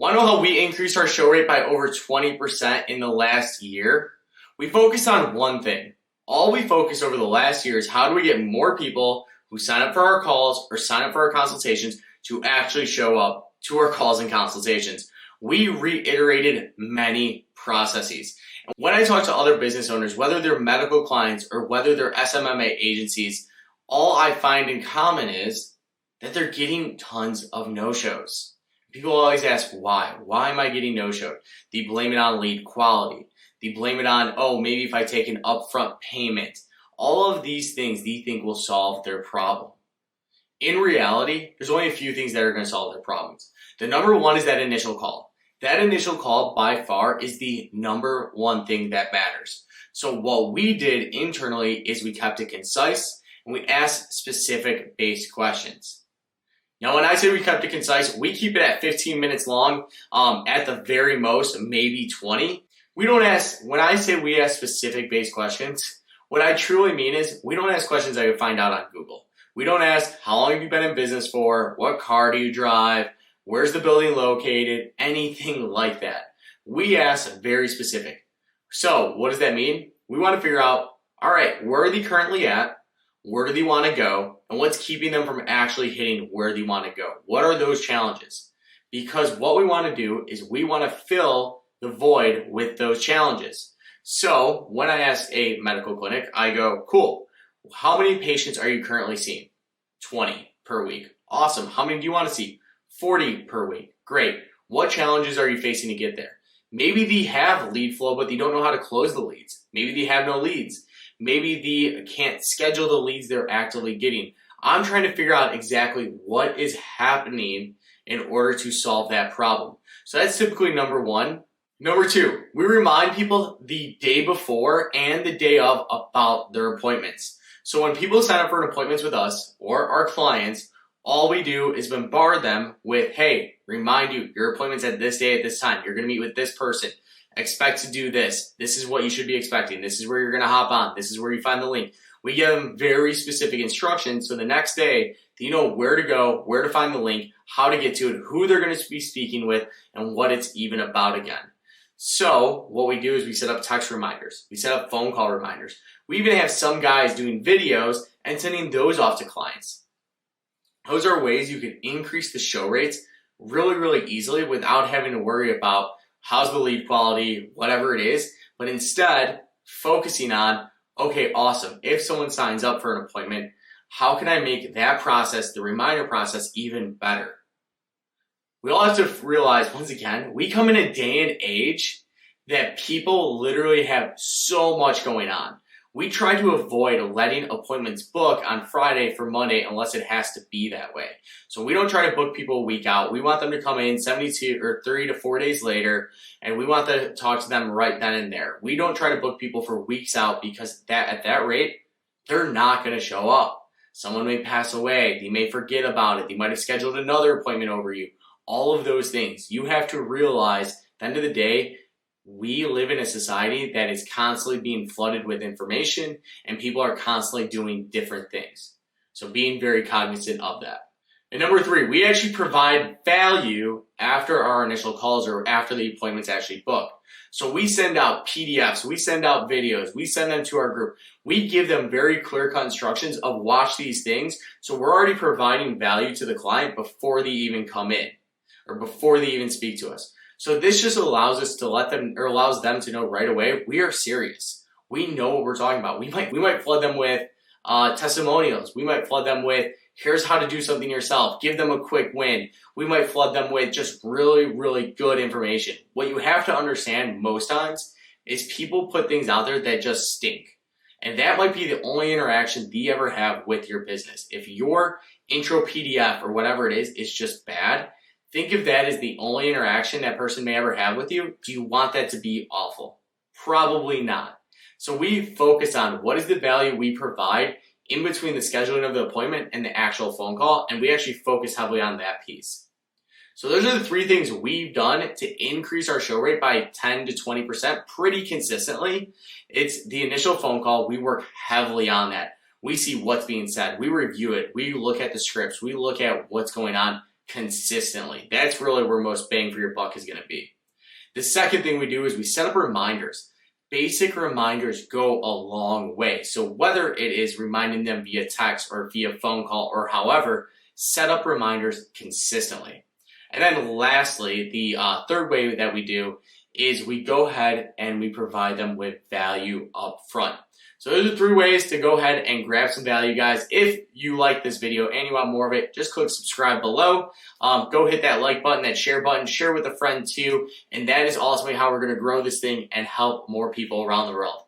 Want to know how we increased our show rate by over 20% in the last year? We focused on one thing. All we focused over the last year is how do we get more people who sign up for our calls or sign up for our consultations to actually show up to our calls and consultations. We reiterated many processes. And when I talk to other business owners, whether they're medical clients or whether they're SMMA agencies, all I find in common is that they're getting tons of no-shows. People always ask why. Why am I getting no-showed? They blame it on lead quality. They blame it on, oh, maybe if I take an upfront payment. All of these things they think will solve their problem. In reality, there's only a few things that are going to solve their problems. The number one is that initial call. That initial call by far is the number one thing that matters. So what we did internally is we kept it concise and we asked specific based questions. Now, when I say we kept it concise, we keep it at 15 minutes long, at the very most, maybe 20. We don't ask, when I say we ask specific based questions, what I truly mean is we don't ask questions I could find out on Google. We don't ask, how long have you been in business for? What car do you drive? Where's the building located? Anything like that. We ask very specific. So what does that mean? We want to figure out, all right, where are they currently at? Where do they want to go? And what's keeping them from actually hitting where they want to go? What are those challenges? Because what we want to do is we want to fill the void with those challenges. So when I ask a medical clinic, I go, cool, how many patients are you currently seeing? 20 per week. Awesome. How many do you want to see? 40 per week. Great. What challenges are you facing to get there? Maybe they have lead flow, but they don't know how to close the leads. Maybe they have no leads. Maybe they can't schedule the leads they're actively getting. I'm trying to figure out exactly what is happening in order to solve that problem. So that's typically number one. Number two, we remind people the day before and the day of about their appointments. So when people sign up for appointments with us or our clients, all we do is bombard them with, hey, remind you, your appointment's at this day at this time. You're going to meet with this person. Expect to do this. This is what you should be expecting. This is where you're going to hop on. This is where you find the link. We give them very specific instructions. So the next day, you know where to go, where to find the link, how to get to it, who they're going to be speaking with, and what it's even about again. So what we do is we set up text reminders. We set up phone call reminders. We even have some guys doing videos and sending those off to clients. Those are ways you can increase the show rates really, really easily without having to worry about how's the lead quality, whatever it is, but instead focusing on, okay, awesome. If someone signs up for an appointment, how can I make that process, the reminder process, even better? We all have to realize, once again, we come in a day and age that people literally have so much going on. We try to avoid letting appointments book on Friday for Monday unless it has to be that way. So we don't try to book people a week out. We want them to come in 72 or 3 to 4 days later, and we want to talk to them right then and there. We don't try to book people for weeks out because at that rate, they're not going to show up. Someone may pass away. They may forget about it. They might have scheduled another appointment over you. All of those things. You have to realize at the end of the day, we live in a society that is constantly being flooded with information and people are constantly doing different things. So being very cognizant of that. And number three, we actually provide value after our initial calls or after the appointment's actually booked. So we send out PDFs, we send out videos, we send them to our group. We give them very clear-cut instructions of watch these things. So we're already providing value to the client before they even come in or before they even speak to us. So this just allows us to allows them to know right away, we are serious. We know what we're talking about. We might flood them with testimonials. We might flood them with, here's how to do something yourself. Give them a quick win. We might flood them with just really, really good information. What you have to understand most times is people put things out there that just stink. And that might be the only interaction they ever have with your business. If your intro PDF or whatever it is just bad, think of that as the only interaction that person may ever have with you. Do you want that to be awful? Probably not. So we focus on what is the value we provide in between the scheduling of the appointment and the actual phone call, and we actually focus heavily on that piece. So those are the three things we've done to increase our show rate by 10 to 20% pretty consistently. It's the initial phone call. We work heavily on that. We see what's being said. We review it. We look at the scripts. We look at what's going on. consistently. That's really where most bang for your buck is going to be. The second thing we do is we set up reminders. Basic reminders go a long way. So whether it is reminding them via text or via phone call or however, set up reminders consistently. And then lastly, the third way that we do is we go ahead and we provide them with value up front. So those are 3 ways to go ahead and grab some value, guys. If you like this video and you want more of it, just click subscribe below. Go hit that like button, that share button, share with a friend too. And that is ultimately how we're going to grow this thing and help more people around the world.